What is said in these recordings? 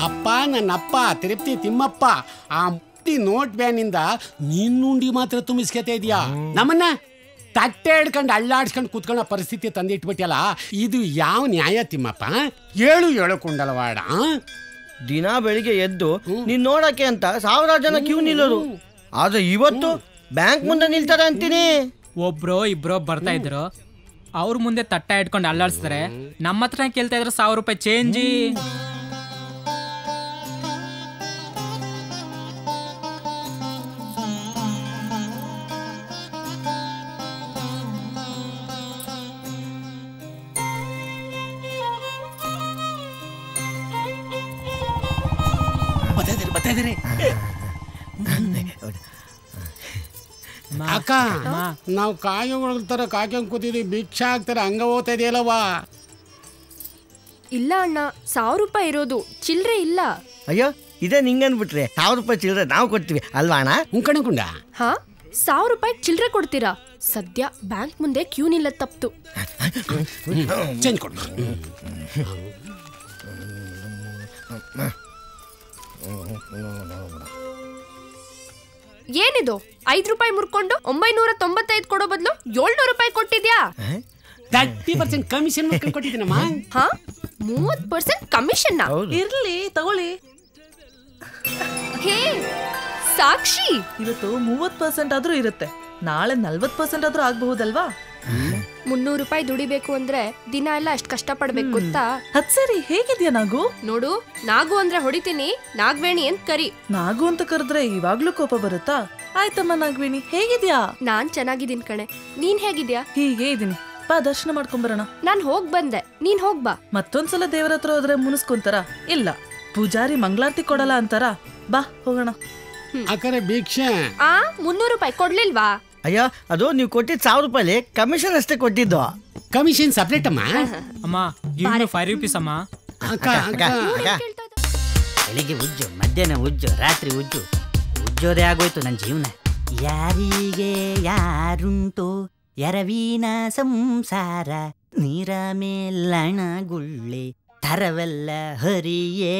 ಅಪ್ಪ ನನ್ನಪ್ಪ ತಿರುಪತಿ ತಿಮ್ಮಪ್ಪ ಆ ನೋಟ್ ಬ್ಯಾನಿಂದ ನಿನ್ನುಂಡಿ ಮಾತ್ರ ತುಂಬಿಸ್ಕೊತಾ ಇದೀಯಾ ನಮ್ಮನ್ನ ತಟ್ಟೆ ಹಿಡ್ಕೊಂಡು ಅಳ್ಳಾಡ್ಸ್ಕೊಂಡು ಕೂತ್ಕೊಳ್ಳೋ ಪರಿಸ್ಥಿತಿ ತಂದಿಟ್ಬಿಟ್ಟಿಯಲ್ಲ ಇದು ಯಾವ ನ್ಯಾಯ ತಿಮ್ಮಪ್ಪ? ಏಳು ಕುಂಡಲವಾಡ. ದಿನ ಬೆಳಿಗ್ಗೆ ಎದ್ದು ನೀನ್ ನೋಡಕ್ಕೆ ಅಂತ ಸಾವಿರಾರು ಜನ ಕ್ಯೂ ನಿಲ್ಲೋರು, ಆದ್ರೆ ಇವತ್ತು ಬ್ಯಾಂಕ್ ಮುಂದೆ ನಿಲ್ತಾರೆ ಅಂತೀನಿ. ಒಬ್ರೋ ಇಬ್ರೋ ಬರ್ತಾ ಇದ್ರು, ಅವ್ರ ಮುಂದೆ ತಟ್ಟ ಇಟ್ಕೊಂಡು ಅಲ್ಲಾಡ್ಸ್ತಾರೆ. ನಮ್ಮ ಹತ್ರ ಕೇಳ್ತಾ ಇದ್ರು 1000 ರೂಪಾಯಿ ಚೇಂಜಿ. ಅಕ್ಕ ನಾವು ಕಾಗೆ ಒಳಗ್ತಾರ ಕಾಯ್ಕೊಂಡ್ ಕೂತಿದ್ವಿ, ಭಿಕ್ಷೆ ಹಾಕ್ತಾರೆ, ಹಂಗ ಹೋಗ್ತಾ ಇದೆಯಲ್ಲವಾ? ಇಲ್ಲ ಅಣ್ಣ, 1000 ರೂಪಾಯಿ ಇರೋದು, ಚಿಲ್ಲರೆ ಇಲ್ಲ. ಅಯ್ಯೋ ಇದೇ ನಿಂಗನ್ಬಿಟ್ರೆ 1000 ರೂಪಾಯಿ ಚಿಲ್ಲರೆ ನಾವು ಕೊಡ್ತೀವಿ ಅಲ್ವಾ ಅಣ್ಣ? ಉಂಕಣಕುಂಡ ಹಾ 1000 ರೂಪಾಯಿ ಚಿಲ್ಲರೆ ಕೊಡ್ತೀರಾ? ಸದ್ಯ ಬ್ಯಾಂಕ್ ಮುಂದೆ ಕ್ಯೂ ನಿಲ್ಲ ತಪ್ತು. ಚೇಂಜ್ ಕೊಡು. ಏನಿದು 5 ರೂಪಾಯಿ ಮುರ್ಕೊಂಡು 995 ಕೊಡೋ ಬದಲು 700 ರೂಪಾಯಿ ಕೊಟ್ಟಿದ್ಯಾ? 30% ಕಮಿಷನ್ ಕೊಟ್ಟಿದ್ದೀನಮ್ಮ. ಹಾ 30% ಕಮಿಷನ್? ಇರ್ಲಿ ತಗೊಳ್ಳಿ. ಹೇ ಸಾಕ್ಷಿ, ಇವತ್ತು 30% ಆದ್ರೂ ಇರುತ್ತೆ, ನಾಳೆ 40% ಆದ್ರೂ ಆಗ್ಬಹುದಲ್ವಾ? 300 ರೂಪಾಯಿ ದುಡಿಬೇಕು ಅಂದ್ರೆ ದಿನ ಎಲ್ಲ ಅಷ್ಟು ಕಷ್ಟ ಪಡ್ಬೇಕು ಗೊತ್ತಾ? ಅದ್ ಸರಿ, ಹೇಗಿದ್ಯಾ ನಾಗು? ನೋಡು, ನಾಗು ಅಂದ್ರೆ ಹೊಡಿತೀನಿ, ನಾಗವೇಣಿ ಅಂತ ಕರಿ. ನಾಗು ಅಂತ ಕರೆದ್ರೆ ಇವಾಗ್ಲೂ ಕೋಪ ಬರುತ್ತಾ? ಆಯ್ತಮ್ಮ ನಾಗವೇಣಿ, ಹೇಗಿದ್ಯಾ? ನಾನ್ ಚೆನ್ನಾಗಿದ್ದೀನಿ ಕಣೆ, ನೀನ್ ಹೇಗಿದ್ಯಾ? ಹೀಗೆ ಇದೀನಿ, ಬಾ ದರ್ಶನ ಮಾಡ್ಕೊಂಬರೋಣ. ನಾನ್ ಹೋಗ್ ಬಂದೆ, ನೀನ್ ಹೋಗ್ ಬಾ. ಮತ್ತೊಂದ್ಸಲ ದೇವರ ಹತ್ರ ಹೋದ್ರೆ ಮುನಿಸ್ಕೊಂತಾರ? ಇಲ್ಲ, ಪೂಜಾರಿ ಮಂಗಳಾರತಿ ಕೊಡಲ್ಲ ಅಂತಾರ? ಬಾ ಹೋಗೋಣ. ಅಕ್ಕರೆ ಭಿಕ್ಷೆ 300 ರೂಪಾಯಿ ಕೊಡ್ಲಿಲ್ವಾ? ಅಯ್ಯೋ ಅದು ನೀವು ಕೊಟ್ಟಿದ್ದು 1000 ರೂಪಾಯಿ ಕಮಿಷನ್ ಅಷ್ಟೇ ಕೊಟ್ಟಿದ್ದು. ಕಮಿಷನ್ ಸಪ್ರೇಟ್ ಅಮ್ಮ. ಅಮ್ಮ ಗಿವ್ ಮಿ 5 ರೂಪೀಸ್ ಅಮ್ಮ. ಬೆಳಿಗ್ಗೆ ಉಜ್ಜು, ಮಧ್ಯಾಹ್ನ ಉಜ್ಜು, ರಾತ್ರಿ ಉಜ್ಜು, ಉಜ್ಜೋದೇ ಆಗೋಯ್ತು ನನ್ನ ಜೀವನ. ಯಾರಿಗೆ ಯಾರುಂಟು ಎರವಿನ ಸಂಸಾರ, ನೀರ ಮೇಲಣ ಗುಳ್ಳೆ ತರವೆಲ್ಲ ಹರಿಯೇ.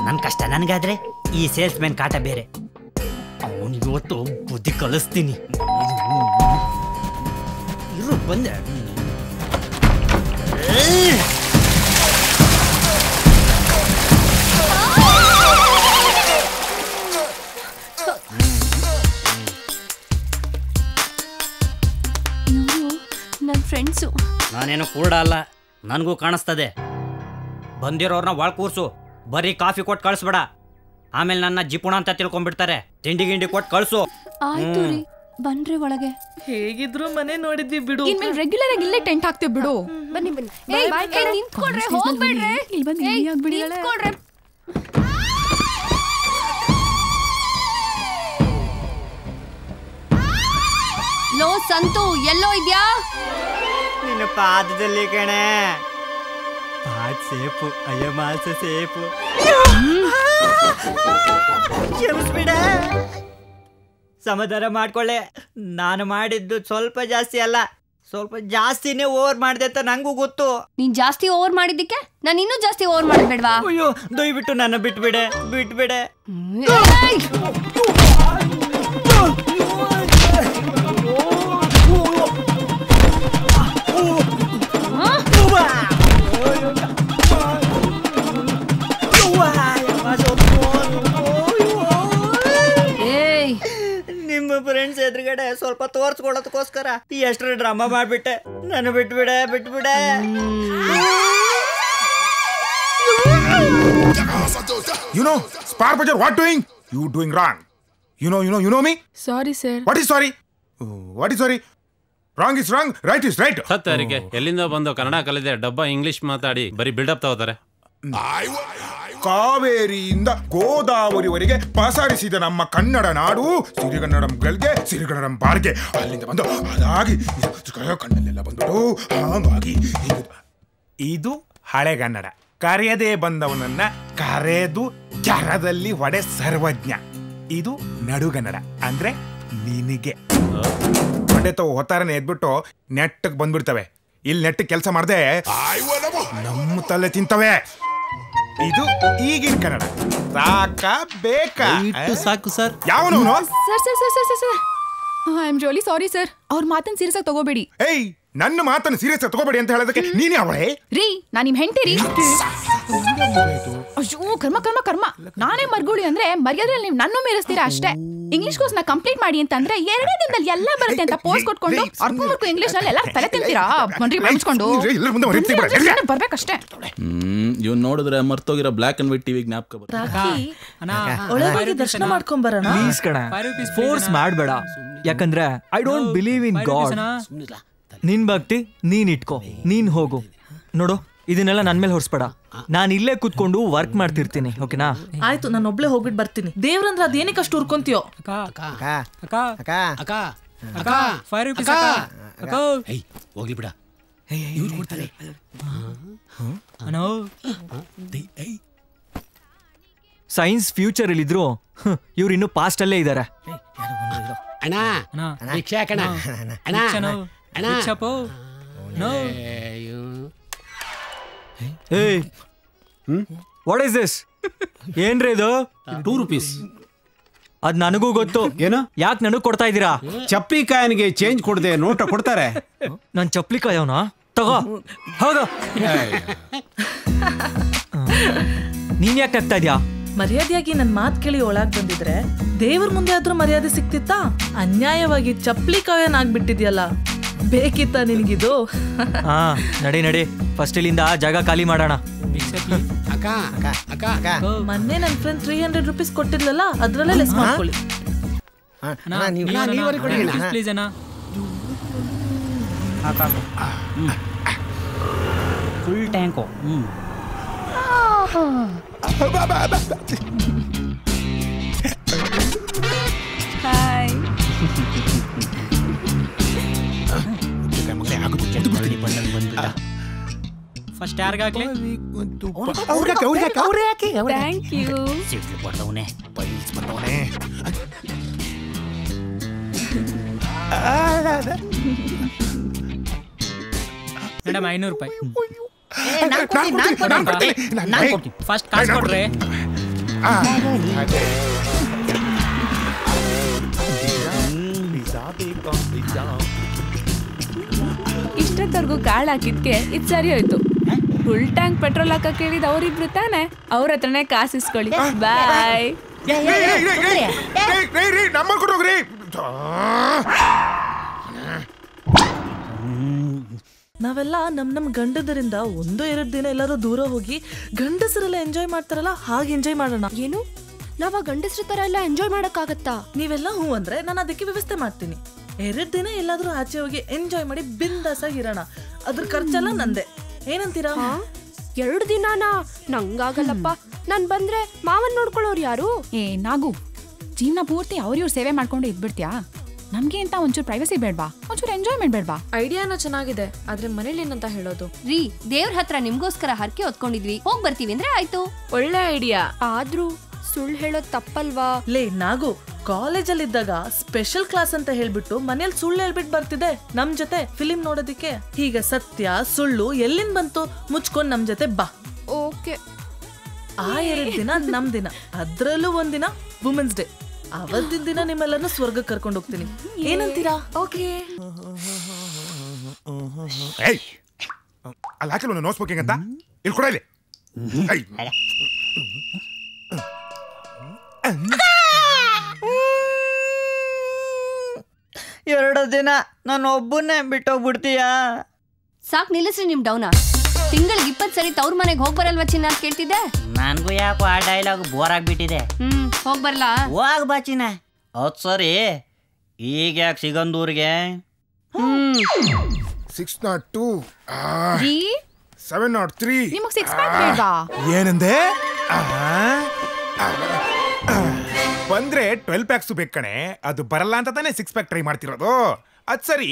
ನನ್ನ ಕಷ್ಟ ನನಗಾದ್ರೆ ಈ ಸೇಲ್ಸ್ ಮ್ಯಾನ್ ಕಾಟ ಬೇರೆ. ಅವನಿಗೆ ಇವತ್ತು ಬುದ್ಧಿ ಕಲಿಸ್ತೀನಿ. ಇರು ಬಂದೆ. ನನ್ನ ಫ್ರೆಂಡ್ಸು. ನಾನೇನು ಕೂಡ ಅಲ್ಲ, ನನಗೂ ಕಾಣಿಸ್ತದೆ. ಬಂದಿರೋರ್ನ ಒಳ ಕೂರ್ಸು, ಬರೀ ಕಾಫಿ ಕೊಟ್ಟು ಕಳಿಸ್ಬೇಡ, ಆಮೇಲೆ ನನ್ನ ಜಿಪುಣ ಅಂತ ತಿಳ್ಕೊಂಡ್ಬಿಡ್ತಾರೆ. ತಿಂಡಿ ಗಿಂಡಿ ಕೊಟ್ಟು ಕಳ್ಸು. ಆಯ್ತು ರೀ, ಬನ್ರಿ ಒಳಗೆ. ಹೇಗಿದ್ರು ಮನೆ ನೋಡಿದ್ವಿ ಬಿಡು, ಇನ್ಮೇಲೆ ರೆಗ್ಯುಲರ್ ಆಗಿ ಇಲ್ಲೇ ಟೆಂಟ್ ಹಾಕ್ತೇವೆ ಬಿಡು. ಬನ್ನಿ ಬನ್ನಿ. ನಿಂತ್ಕೊಡ್ರೆ ಹೋಗ್ಬೇಡ್ರೆ. ನಿಂತ್ಕೊಡ್ರೆ. ಲೋ ಸಂತು, ಎಲ್ಲೋ ಇದ್ಯಾ? ನಿನ್ನ ಪಾದದಲ್ಲಿ ಕಣೆ. ಪಾದ್ ಸೇಪು, ಅಯ್ಯ ಮಾಸ ಸೇಪು. ಕ್ಷಮಿಸ್ಬಿಡ, ಸಮಾಧಾನ ಮಾಡ್ಕೊಳ್ಳೆ. ನಾನು ಮಾಡಿದ್ದು ಸ್ವಲ್ಪ ಜಾಸ್ತಿ ಅಲ್ಲ, ಸ್ವಲ್ಪ ಜಾಸ್ತಿನೇ ಓವರ್ ಮಾಡಿದೆ ಅಂತ ನಂಗೂ ಗೊತ್ತು. ನೀನ್ ಜಾಸ್ತಿ ಓವರ್ ಮಾಡಿದ್ದಕ್ಕೆ ನಾನು ಇನ್ನೂ ಜಾಸ್ತಿ ಓವರ್ ಮಾಡಬೇಡ್ವಾ? ಅಯ್ಯೋ ದಯವಿಟ್ಟು ನನ್ನ ಬಿಟ್ಬಿಡೆ, ಬಿಟ್ಬಿಡೆ. ನಿಮ್ಮ ಫ್ರೆಂಡ್ಸ್ ಎದುರುಗಡೆ ಸ್ವಲ್ಪ ತೋರ್ಸ್ಕೊಳೋದಕ್ಕೋಸ್ಕರ ಎಷ್ಟರ ಡ್ರಾಮಾ ಮಾಡ್ಬಿಟ್ಟೆ. ನಾನು ಬಿಟ್ಬಿಡೆ, ಬಿಟ್ಬಿಡೆ. You know, Spar Bajar, what doing? You doing wrong. You know me? Sorry, sir. What is sorry? What is sorry? Wrong is wrong, right is right. ಸತ್ತರಿಗೆ ಎಲ್ಲಿಂದ ಬಂದು ಕನ್ನಡ ಕಲಿದೆ ಡಬ್ಬ ಇಂಗ್ಲಿಷ್ ಮಾತಾಡಿ ಬರೀ ಬಿಲ್ಡಪ್ ತಗೋತಾರೆ. ಕಾವೇರಿಯಿಂದ ಗೋದಾವರಿವರೆಗೆ ಪಸರಿಸಿದ ನಮ್ಮ ಕನ್ನಡ ನಾಡು ಸಿರಿಗನ್ನಡಂಗಳಿಗೆ ಸಿರಿಗನ್ನಡಂ ಬಾಳ್ಗೆ. ಅಲ್ಲಿಂದ ಬಂದು ಅದಾಗಿ ಕಣ್ಣಲ್ಲೆಲ್ಲ ಬಂದ್ಬಿಟ್ಟು ಹಾಗಾಗಿ ಇದು ಹಳೆಗನ್ನಡ. ಕರೆಯದೇ ಬಂದವನನ್ನ ಕರೆದು ಕೆರದಲ್ಲಿ ಹೊಡೆ ಸರ್ವಜ್ಞ. ಇದು ನಡುಗನ್ನಡ, ಅಂದ್ರೆ ನಿನಗೆ ಹೊಡೆ ಹೊತ್ತಾರನೆ ಎದ್ಬಿಟ್ಟು ನೆಟ್ಟಗೆ ಬಂದ್ಬಿಡ್ತವೆ. ಇಲ್ಲಿ ನೆಟ್ಟಗೆ ಕೆಲಸ ಮಾಡದೆ ನಮ್ಮ ತಲೆ ತಿಂತವೆ. ಇದು ಈಗಿನ ಕನ್ನಡ. ಸಾಕಾ ಬೇಕಾ? ಸಾಕು ಸರ್. ಯಾವನವನು? Sir I am really sorry sir. ಅವ್ರ ಮಾತನ್ನ ಸೀರಿಯಸ್ ಆಗಿ ತಗೋಬೇಡಿ. ಏಯ್, ನನ್ನ ಮಾತನ್ನು ಸೀರಿಯಸ್ ಆಗಿ ತಗೋಬೇಡಿ ಅಂತ ಹೇಳೋದಕ್ಕೆ ನೀನೇ ಅವಳೇ? ರೀ, ನಾನು ನಿಮ್ ಹೆಂಡತಿ ರೀ. ಅಯ್ಯೋ ಕರ್ಮ ಕರ್ಮ ಕರ್ಮ. ನಾನೇ ಮರ್ಗುಳಿ ಅಂದ್ರೆ ಮರ್ಯಾದ್ರಲ್ಲಿ ನೀವು ನನ್ನೂ ಮೀರಿಸ್ತೀರಾ ಅಷ್ಟೇ. ಇಂಗ್ಲಿಷ್ ಕೋರ್ಸ್ ನ ಕಂಪ್ಲೀಟ್ ಮಾಡಿ ಅಂತಂದ್ರೆ 2 ದಿನದಲ್ಲಿ ಎಲ್ಲ ಬರುತ್ತೆ ಅಂತ ಪೋಸ್ಟ್ ಕೊಟ್ಕೊಂಡು ಅರ್ಕು ಇಂಗ್ಲಿಷ್ ನಲ್ಲಿ ಎಲ್ಲ ತಲೆ ತಿಂತೀರಾ? ಬನ್ರಿ ಮಾಡಿಸ್ಕೊಂಡು ಬರ್ಬೇಕಷ್ಟೇ. ಇವ್ ನೋಡಿದ್ರೆ ಮರ್ತೋಗಿರೋ ಬ್ಲಾಕ್ ಅಂಡ್ ವೈಟ್ ಟಿವಿ ಜ್ಞಾಪಕ ಒಳಗೆ ದರ್ಶನ ಮಾಡ್ಕೊಂಡ್ ಬರೋಣ. ಪ್ಲೀಸ್ ಕಣ, ಫೋರ್ಸ್ ಮಾಡ್ಬೇಡ. ಯಾಕಂದ್ರೆ I don't believe in god. ನಿನ್ ಭಕ್ತಿ ನೀನ್ ಇಟ್ಕೋ, ನೀನ್ ಹೋಗು. ನೋಡು, ಇದನ್ನೆಲ್ಲ ನನ್ ಮೇಲೆ ಹೊರಿಸ್ಬೇಡ. ನಾನು ಇಲ್ಲೇ ಕುತ್ಕೊಂಡು ವರ್ಕ್ ಮಾಡ್ತಿರ್ತೀನಿ, ಓಕೆನಾ? ಆಯ್ತು, ನಾನು ಒಬ್ಳೆ ಹೋಗ್ಬಿಟ್ಟು ಬರ್ತೀನಿ. ದೇವ್ರಂದ್ರ ಅದೇನಕ್ಕೆ ಅಷ್ಟು ಹುರ್ಕೊಂತೀಯೋ? ಹೋಗ್ಲಿ ಬಿಡ. ಸೈನ್ಸ್ ಫ್ಯೂಚರ್ ಅಲ್ಲಿ ಇದ್ರು ಇವ್ರು ಇನ್ನು ಪಾಸ್ಟ್ ಅಲ್ಲೇ ಇದಾರೆ. ಅಣ್ಣ ರಿಕ್ಷಾ ಕಣ. What is this? ಏನ್ರಿ ಇದು? 2 ರೂಪೀಸ್. ಅದ್ ನನಗೂ ಗೊತ್ತು. ಏನು? ಯಾಕೆ ನನಗ್ ಕೊಡ್ತಾ ಇದ್ದೀರಾ? ಚಪ್ಪಲಿ ಕಾಯನಿಗೆ ಚೇಂಜ್ ಕೊಡದೆ ನೋಟ ಕೊಡ್ತಾರೆ. ನನ್ ಚಪ್ಪಲಿ ಕಾಯವನ ತಗೋ, ಹೋಗ. ನೀನ್ ಯಾಕೆ ಆಗ್ತಾ ಇದ್ಯಾ? ಮರ್ಯಾದೆಯಾಗಿ ನನ್ ಮಾತ್ ಕೇಳಿ ಒಳಗ್ ಬಂದಿದ್ರೆ ದೇವ್ರ ಮುಂದೆ ಆದ್ರೂ ಮರ್ಯಾದೆ ಸಿಕ್ತಿತ್ತಾ? ಅನ್ಯಾಯವಾಗಿ ಚಪ್ಪಲಿ ಕಾಯನಾಗ್ಬಿಟ್ಟಿದ್ಯಲ್ಲ, ಬೇಕಿತ್ತ ನಿನ್ಗಿದು? ಹಾ, ನಡಿ ನಡಿ, ಫಸ್ಟ್ ಇಲ್ಲಿಂದ ಜಾಗ ಖಾಲಿ ಮಾಡೋಣ. ಮೊನ್ನೆ ನನ್ ಫ್ರೆಂಡ್ 300 ರೂಪೀಸ್ ಕೊಟ್ಟಿದ್ಲಲ್ಲ, ಅದ್ರಲ್ಲೇ ಲೆಸ್ ಮಾಡ್ಕೊಳ್ಳಿ. Full tank. ಹಾಯ್. ಫಸ್ಟ್ ಯಾರಿಗಾಗ್ಲಿ? Thank you. ಬರ್ದವನೇ ಮೇಡಮ್ 500 ರೂಪಾಯಿ. ಫಸ್ಟ್ ಕಾಸು ಕೊಡ್ರಿ. ಇಷ್ಟೊತ್ತವರೆಗೂ ಕಾಳು ಹಾಕಿದ್ಕೆ ಇದು ಸರಿ ಹೋಯ್ತು. ಫುಲ್ ಟ್ಯಾಂಕ್ ಪೆಟ್ರೋಲ್ ಹಾಕ ಕೇಳಿದ ಅವ್ರಿಬ್ರು ತಾನೆ, ಅವ್ರ ಹತ್ರನೇ ಕಾಸು ಇಸ್ಕೊಳ್ಳಿ. ಬಾಯ್. ನಾವೆಲ್ಲ ನಮ್ ಗಂಡದರಿಂದ 1-2 ದಿನ ಎಲ್ಲರೂ ದೂರ ಹೋಗಿ ಗಂಡಸರೆಲ್ಲ ಎಂಜಾಯ್ ಮಾಡ್ತಾರಲ್ಲ, ಹಾಗೆ ಎಂಜಾಯ್ ಮಾಡೋಣ. ಏನು, ನಾವ ಗಂಡಸ್ರ ತರ ಎಲ್ಲ ಎಂಜಾಯ್ ಮಾಡಕ್ಕಾಗತ್ತಾ? ನೀವೆಲ್ಲ ಹೂ ಅಂದ್ರೆ ನಾನು ಅದಕ್ಕೆ ವ್ಯವಸ್ಥೆ ಮಾಡ್ತೀನಿ. 2 ದಿನ ಎಲ್ಲಾದ್ರೂ ಆಚೆ ಹೋಗಿ ಎಂಜಾಯ್ ಮಾಡಿ ಬಿಂದಾಸಾಗಿರೋಣ. ಅದ್ರ ಖರ್ಚೆಲ್ಲ ನಂದೆ. ಏನಂತೀರಾ? 2 ದಿನಾನಾ? ನಂಗಾಗಲ್ಲಪ್ಪ. ನಾನ್ ಬಂದ್ರೆ ಮಾವನ್ ನೋಡ್ಕೊಳ್ಳೋರು ಯಾರು? ನಾಗು, ಜೀವನ ಪೂರ್ತಿ ಅವ್ರಿವ್ರು ಸೇವೆ ಮಾಡ್ಕೊಂಡು ಇದ್ಬಿಡ್ತ್ಯಾ? ನಮ್ಗೆ ಅಂತ ಒಂಚೂರು ಪ್ರೈವಸಿ ಬೇಡ್ವಾ? ಒಂಚೂರು ಎಂಜಾಯ್ಮೆಂಟ್ ಬೇಡ್ವಾ? ಐಡಿಯಾನ ಚೆನ್ನಾಗಿದೆ, ಆದ್ರೆ ಮನೇಲಿ ಏನಂತ ಹೇಳೋದು? ರೀ, ದೇವ್ರ ಹತ್ರ ನಿಮ್ಗೋಸ್ಕರ ಹರಕೆ ಹೊತ್ಕೊಂಡಿದ್ವಿ, ಹೋಗ್ ಬರ್ತೀವಿ ಅಂದ್ರೆ ಆಯ್ತು. ಒಳ್ಳೆ ಐಡಿಯಾ. ಆದ್ರೂ ಸುಳ್ಳು ಹೇಳೋದ್ ತಪ್ಪಲ್ವಾ? ಲೇ ನಾಗು, ಕಾಲೇಜಲ್ಲಿ ಇದ್ದಾಗ ಸ್ಪೆಷಲ್ ಕ್ಲಾಸ್ ಅಂತ ಹೇಳ್ಬಿಟ್ಟು ಮನೇಲಿ ಸುಳ್ಳು ಹೇಳ್ಬಿಟ್ಟು ಬರ್ತಿದ್ದೆ ನಮ್ ಜೊತೆ ಫಿಲಿಂ ನೋಡೋದಿಕ್ಕೆ. ಈಗ ಸತ್ಯ ಸುಳ್ಳು ಎಲ್ಲಿಂದ ಬಂತು? ಮುಚ್ಕೊಂಡ್ ನಮ್ ಜೊತೆ ಬಾ. ಓಕೆ. ಆ 2 ದಿನ ನಮ್ ದಿನ, ಅದ್ರಲ್ಲೂ ಒಂದಿನ ವುಮೆನ್ಸ್ ಡೇ. ಅವತ್ತಿನ ದಿನ ನಿಮ್ಮೆಲ್ಲರನ್ನು ಸ್ವರ್ಗಕ್ಕೆ ಕರ್ಕೊಂಡು ಹೋಗ್ತೀನಿ. ಏನಂತೀರಾ? ಓಕೆ. ಅಲ್ಲಿ ಹಾಕಿಲ್ಲ ನೋ ಸ್ಮೋಕಿಂಗ್ ಅಂತ ಇಲ್ಲಿ ಕೊಡ. ಇಲ್ಲಿ 2 ದಿನ ನಾನು ಒಬ್ಬನ್ನೇ ಬಿಟ್ಟೋಗ್ಬಿಡ್ತೀಯಾ? ಸಾಕ್ ನಿಲ್ಲಿಸ್ರಿ ನಿಮ್ ಡೌನ. ತಿಂಗಳಿಗೆ 20 ಸರಿ ತವ್ರ ಮನೆಗೆ ಹೋಗ್ ಬರಲ್ವಾ ಚಿನ್ನ ಅಂತ ಕೇಳ್ತಿದ್ದೆ. ನನ್ಗೂ ಯಾಕೋ ಆ ಡೈಲಾಗ್ ಬೋರ್ ಆಗ್ಬಿಟ್ಟಿದೆ. ಹೋಗ್ ಬರ್ಲಾ? ಹೋಗ್ ಬಾ ಚಿನ್ನ. ಹೌದ್ ಸರಿ, ಈಗ ಯಾಕೆ ಸಿಗಂದೂರ್ಗೆ? 602 703 ನಿಮಗೆ 6 ಪ್ಯಾಕ್ ಬೇಡ್ವಾ? ಏನಂದೆ? ಬಂದ್ರೆ 12 ಪ್ಯಾಕ್ಸ್ ಬೇಕು ಕಣೆ. ಅದು ಬರಲ್ಲ ಅಂತ ತಾನೇ 6 ಪ್ಯಾಕ್ ಟ್ರೈ ಮಾಡ್ತಿರೋದು. ಅದ್ ಸರಿ,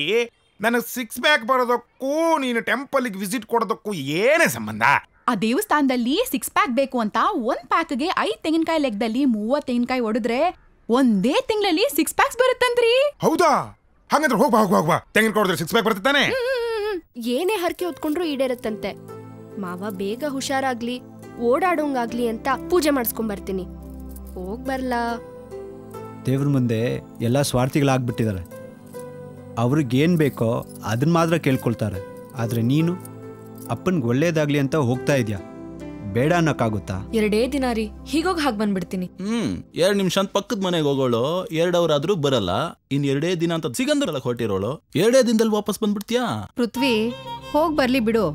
ನನಗೆ 6 ಪ್ಯಾಕ್ ಬರೋದಕ್ಕೂ ನೀನು ಟೆಂಪಲ್ಗೆ ವಿಸಿಟ್ ಕೊಡೋದಕ್ಕೂ ಏನೇ ಸಂಬಂಧ? ಆ ದೇವಸ್ಥಾನದಲ್ಲಿ 6 ಪ್ಯಾಕ್ ಬೇಕು ಅಂತ 1 ಪ್ಯಾಕ್ಗೆ 5 ತೆಂಗಿನಕಾಯಿ ಲೆಕ್ಕದಲ್ಲಿ 30 ತೆಂಗಿನಕಾಯಿ ಹೊಡೆದ್ರೆ ಒಂದೇ ತಿಂಗಳಲ್ಲಿ 6 ಪ್ಯಾಕ್ಸ್ ಬರುತ್ತಂತ್ರಿ. ಹೌದಾ? ಹಾಗಂದ್ರೆ ಹೋಗ್ಬಾ ಹೋಗ್ಬಾ ಹೋಗ್ಬಾ. ತೆಂಗಿನಕಾಯಿ ಹೊಡೆದ್ರೆ 6 ಪ್ಯಾಕ್ ಬರುತ್ತೆ ತಾನೆ? ಏನೇ ಹರಕೆ ಹೊತ್ಕೊಂಡ್ರು ಈಡೇರುತ್ತಂತೆ. ಮಾವ ಬೇಗ ಹುಷಾರಾಗ್ಲಿ ಓಡಾಡೋಂಗಾಗ್ಲಿ ಅಂತ ಪೂಜೆ ಮಾಡಿಸ್ಕೊಂಡ್ ಬರ್ತೀನಿ. ಹೋಗ್ ಬರ್ಲಾ? ದೇವ್ರ ಮುಂದೆ ಎಲ್ಲ ಸ್ವಾರ್ಥಿಗಳಾಗ್ಬಿಟ್ಟಿದ್ದಾರೆ. ಅವ್ರಿಗೇನು ಬೇಕೋ ಅದನ್ನ ಮಾತ್ರ ಕೇಳ್ಕೊಳ್ತಾರೆ. ಆದರೆ ನೀನು ಅಪ್ಪನಿಗೆ ಒಳ್ಳೇದಾಗ್ಲಿ ಅಂತ ಹೋಗ್ತಾ ಇದೆಯಾ? ಬೇಡ ಅನ್ನೋಕ್ಕಾಗುತ್ತಾ? 2 ದಿನ ರೀ, ಹೀಗೋಗಿ ಹಾಗೆ ಬಂದ್ಬಿಡ್ತೀನಿ. 2 ನಿಮಿಷ ಅಂತ ಪಕ್ಕದ ಮನೆಗೆ ಹೋಗೋಳು 2 ಅವರ್ ಆದ್ರೂ ಬರಲ್ಲ. ಇನ್ 2 ದಿನ ಅಂತ ಸಿಗಂದ್ರಲ್ಲ ಹೊಟ್ಟಿರೋಳು 2 ದಿನದಲ್ಲಿ ವಾಪಸ್ ಬಂದ್ಬಿಡ್ತೀಯಾ? ಪೃಥ್ವಿ ಹೋಗ್ ಬರ್ಲಿ ಬಿಡು.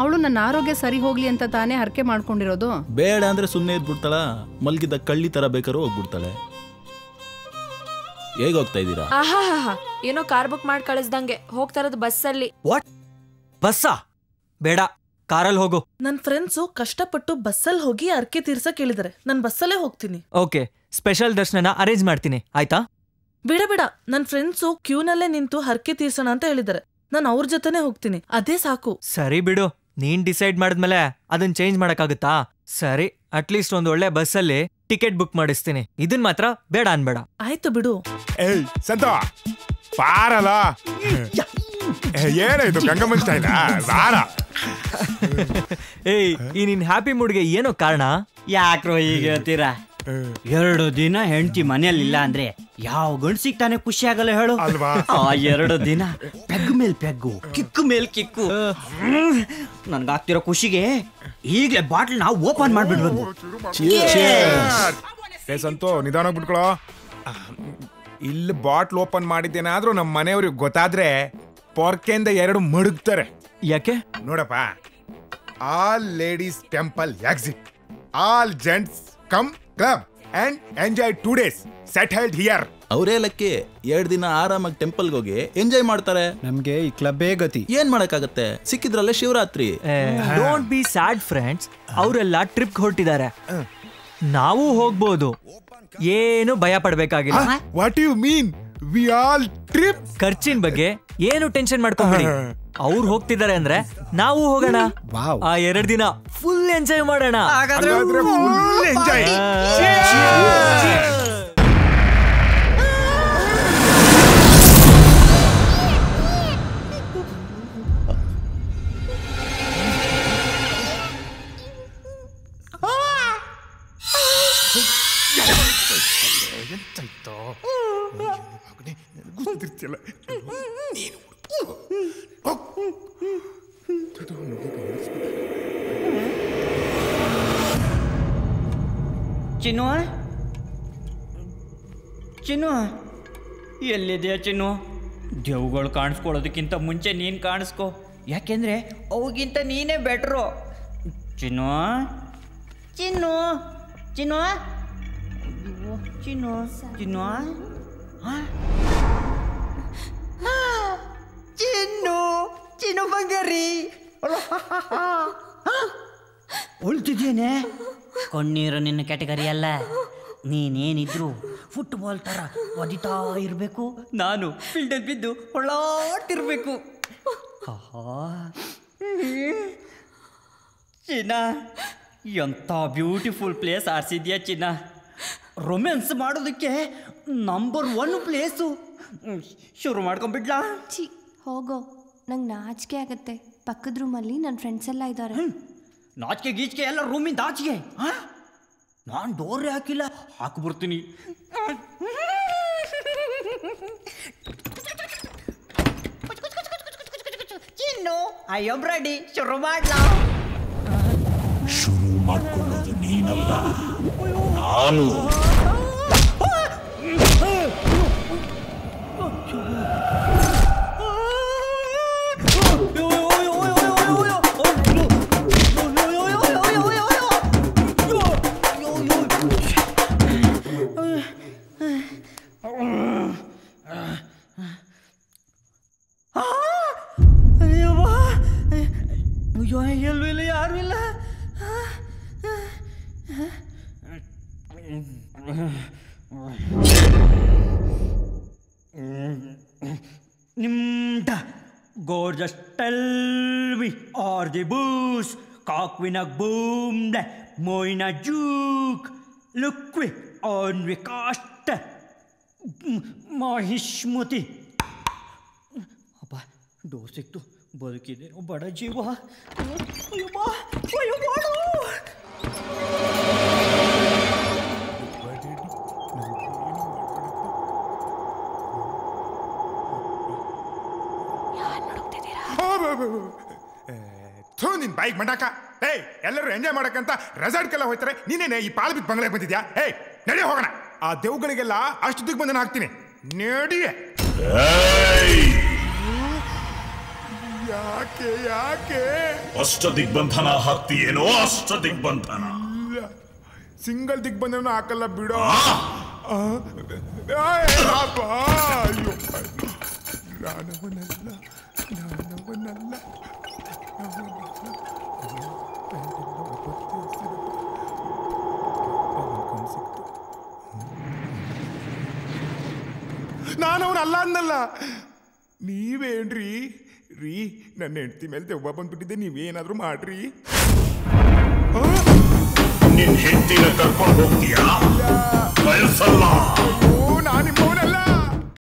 ಅವಳು ನನ್ನ ಆರೋಗ್ಯ ಸರಿ ಹೋಗ್ಲಿ ಅಂತ ತಾನೇ ಹರಕೆ ಮಾಡ್ಕೊಂಡಿರೋದು. ಬೇಡ ಅಂದ್ರೆ ಸುಮ್ಮನೆ ಇದ್ಬಿಡ್ತಾಳ. ಮಲ್ಗಿದ ಕಳ್ಳಿ ತರ ಬೇಕಾದ್ರೂ ಹೋಗ್ಬಿಡ್ತಾಳೆ. ಹೇಗ ಹೋಗ್ತಾ ಇದ್ದೀರಾ? ಆಹಾ, ಏನೋ ಕಾರ್ ಬುಕ್ ಮಾಡಿ ಕಳಿಸ್ದಂಗೆ ಹೋಗ್ತಾ ಇರೋದು ಬಸ್ಸಲ್ಲಿ. ವಾಟ್? ಬಸ್ಸಾ? ಬೇಡ, ಕಾರಲ್ಲಿ ಹೋಗು. ನನ್ನ ಫ್ರೆಂಡ್ಸು ಕಷ್ಟಪಟ್ಟು ಬಸ್ಸಲ್ಲಿ ಹೋಗಿ ಅರ್ಕೆ ತೀರ್ಸಕ್ ಹೇಳಿದಾರೆ. ನಾನು ಬಸ್ಸಲ್ಲೇ ಹೋಗ್ತೀನಿ. ಓಕೆ, ಸ್ಪೆಷಲ್ ದರ್ಶನ ಅರೇಂಜ್ ಮಾಡ್ತೀನಿ, ಆಯ್ತಾ? ಬೇಡ ಬೇಡ, ನನ್ನ ಫ್ರೆಂಡ್ಸು ಕ್ಯೂನಲ್ಲೇ ನಿಂತು ಹರ್ಕೆ ತೀರ್ಸೋಣ ಅಂತ ಹೇಳಿದಾರೆ. ನಾನು ಅವ್ರ ಜೊತೆನೆ ಹೋಗ್ತೀನಿ, ಅದೇ ಸಾಕು. ಸರಿ ಬಿಡು, ನೀನ್ ಡಿಸೈಡ್ ಮಾಡಿದ್ಮೇಲೆ ಅದನ್ನ ಚೇಂಜ್ ಮಾಡಕ್ಕಾಗುತ್ತಾ? ಸರಿ, ಅಟ್ಲೀಸ್ಟ್ ಒಂದು ಒಳ್ಳೆ ಬಸ್ಸಲ್ಲಿ ಟಿಕೆಟ್ ಬುಕ್ ಮಾಡಿಸ್ತೀನಿ. ಇದನ್ ಮಾತ್ರ ಬೇಡ ಅನ್ಬೇಡ. ಆಯ್ತು ಬಿಡು. ಏಯ್ ಸಂತ ಪಾರಲ್ಲ, ಏನಾಯ್ತು ಗಂಗಮ್ಮನ್ ಸ್ಟೈಲ ಬಾರ. ಏಯ್, ಈ ನಿನ್ ಹ್ಯಾಪಿ ಮೂಡ್ಗೆ ಏನೋ ಕಾರಣ? ಯಾಕ್ರೋ ಈಗ ಹೇಳ್ತೀರಾ? 2 ದಿನ ಹೆಂಡತಿ ಮನೆಯಲ್ಲಿಲ್ಲ ಅಂದ್ರೆ ಯಾವ ಗಂಡ್ಸಿಗೆ ತಾನೇ ಖುಷಿ ಆಗಲ್ಲ ಹೇಳು ಅಲ್ವಾ? ಆ 2 ದಿನ ಪೆಗ್ ಮೇಲ್ ಪೆಗ್ಗು, ಕಿಕ್ಕು ಮೇಲ್ ಕಿಕ್ಕು. ನನ್ಗಾಗ್ತಿರೋ ಖುಷಿಗೆ ಈಗಲೇ ಬಾಟ್ಲ್ ನಾವು ಓಪನ್ ಮಾಡ್ಬಿಡ್ಬೇಕು. ಸಂತೋ ನಿಧಾನ ಬಿಟ್ಕೊಳೋ. ಇಲ್ಲಿ ಬಾಟ್ಲ್ ಓಪನ್ ಮಾಡಿದ್ದೇನಾದ್ರೂ ನಮ್ಮ ಮನೆಯವ್ರಿಗೆ ಗೊತ್ತಾದ್ರೆ ಪೊರ್ಕೆಯಿಂದ 2 ಮಡುಗ್ತಾರೆ. ಯಾಕೆ? ನೋಡಪ್ಪ, all ladies temple exit, all gents come club and enjoy 2 days settled here. ಅವರೇ ಲಕ್ಕಿ 2 ದಿನ ಆರಾಮಾಗಿ ಟೆಂಪಲ್ಗೆ ಹೋಗಿ ಎಂಜಾಯ್ ಮಾಡ್ತಾರೆ. ನಮ್ಗೆ ಈ ಕ್ಲಬ್ಬೇ ಗತಿ. ಏನ್ ಮಾಡಕ್ಕಾಗತ್ತೆ? ಸಿಕ್ಕಿದ್ರಲ್ಲೇ Shivaratri. Don't be sad friends. ಅವರೆಲ್ಲ ಟ್ರಿಪ್ ಹೊರಟಿದ್ದಾರೆ, ನಾವು ಹೋಗ್ಬೋದು. ಏನು ಭಯ ಪಡ್ಬೇಕಾಗಿಲ್ಲ. What you mean? We all trip? ಖರ್ಚಿನ ಬಗ್ಗೆ ಏನು ಟೆನ್ಷನ್ ಮಾಡ್ಕೊಂಡ್ಬಿಡಿ. ಅವ್ರು ಹೋಗ್ತಿದ್ದಾರೆ ಅಂದ್ರೆ ನಾವು ಹೋಗೋಣ. ಆ 2 ದಿನ ಫುಲ್ ಎಂಜಾಯ್ ಮಾಡೋಣ. Full enjoy. ಎಂತಾಯ್ತೋ ಗೊತ್ತಿರ್ತಿಲ್ಲ. ಚಿನ್ನು, ಚಿನ್ನು ಎಲ್ಲಿದೆಯಾ ಚಿನ್ನು? ದೇವುಗಳು ಕಾಣಿಸ್ಕೊಳ್ಳೋದಕ್ಕಿಂತ ಮುಂಚೆ ನೀನು ಕಾಣಿಸ್ಕೊ, ಯಾಕೆಂದ್ರೆ ಅವಾಗಿಂತ ನೀನೇ ಬೆಟ್ರು. ಚಿನ್ನು, ಚಿನ್ನು, ಚಿನ್ನು, ಚಿನ್ನು, ಚಿನ್ನು, ಚಿನ್ನು, ಚಿನ್ನು ಬಂಗಾರಿ ಉಳ್ತಿದ್ದೇನೆ. ಕಣ್ಣೀರು ನಿನ್ನ ಕ್ಯಾಟಗರಿ ಅಲ್ಲ. ನೀನೇನಿದ್ರು ಫುಟ್ಬಾಲ್ ಥರ ಒದಿತಾ ಇರಬೇಕು, ನಾನು ಫೀಲ್ಡಲ್ಲಿ ಬಿದ್ದು ಹೊಳಾಟಿರ್ಬೇಕು. ಚಿನ್ನ, ಎಂಥ ಬ್ಯೂಟಿಫುಲ್ ಪ್ಲೇಸ್ ಆರಿಸಿದ್ಯಾ ಚಿನ್ನ. ರೊಮ್ಯಾನ್ಸ್ ಮಾಡೋದಕ್ಕೆ ನಂಬರ್ 1 ಪ್ಲೇಸು. ಶುರು ಮಾಡ್ಕೊಂಡ್ಬಿಡ್ಲಾ? ಛೀ ಹೋಗೋ, ನಂಗೆ ನಾಚಿಕೆ ಆಗತ್ತೆ. ಪಕ್ಕದ ರೂಮಲ್ಲಿ ನನ್ನ ಫ್ರೆಂಡ್ಸ್ ಎಲ್ಲ ಇದ್ದಾರೆ. ನಾಚಿಕೆ ಗೀಚಿಕೆ ಎಲ್ಲ ರೂಮಿಂದ ಆಚೆಗೆ. ನಾನು ಡೋರೇ ಹಾಕಿಲ್ಲ, ಹಾಕ್ಬಿಡ್ತೀನಿ. ಚಿನ್ನು, ಐ ಆಮ್ ರೆಡಿ. ಶುರು ಮಾಡ್ಲಾ? ಶುರು ಮಾಡ್ಕೊಳ್ಳೋದು ನೀನಲ್ಲ, ನಾನು. ಎಲ್ಲೂ ಇಲ್ಲ, ಯಾರು ಇಲ್ಲ. ನಿಮ್ದ gorgeous tell me are the booze kakwinak boom moina juk lukwi on vikast mahishmati. ಅಪ್ಪ ಡೋರ್ ಸಿಕ್ತು, ಬದುಕಿದೇನು ಬಡ ಜೀವ. ನಿನ್ ಬೈಕ್ ಮಂಡಾಕ. ಏಯ್ ಎಲ್ಲರೂ ಎಂಜಾಯ್ ಮಾಡಕ್ಕಂತ ರೆಸಾರ್ಟ್ಗೆಲ್ಲ ಹೋಗ್ತಾರೆ, ನೀನೇನೆ ಈ ಪಾಲ್ ಬಿದ್ದು ಬಂಗ್ಲೆಗೆ ಬಂದಿದ್ಯಾ? ಏಯ್ ನಡಿ ಹೋಗೋಣ. ಆ ದೇವುಗಳಿಗೆಲ್ಲ ಅಷ್ಟು ದಿಗ್ಬಂಧನ ಹಾಕ್ತೀನಿ, ನಡಿಯೇ. ಯಾಕೆ ಯಾಕೆ ಅಷ್ಟ ದಿಗ್ಬಂಧನ ಹಾಕ್ತೀಯೇನೋ? ಅಷ್ಟ ದಿಗ್ಬಂಧನ ಸಿಂಗಲ್ ದಿಗ್ಬಂಧನ ಹಾಕಲ್ಲ ಬಿಡೋ. ನಾನವನು ಅಲ್ಲ ಅನ್ನಲ್ಲ, ನೀವೇನ್ರಿ ರೀ? ನನ್ನ ಹೆಂಡತಿ ಮೇಲೆ ದೆವ್ವ ಬಂದ್ಬಿಟ್ಟಿದ್ದೆ, ನೀವೇನಾದ್ರೂ ಮಾಡ್ರಿ. ನಿನ್ ಹೆಂಡತಿನ ಕರ್ಕೊಂಡು ಹೋಗ್ತೀಯಾ? ಕಳ್ಸಲ್ಲ. ನಾನು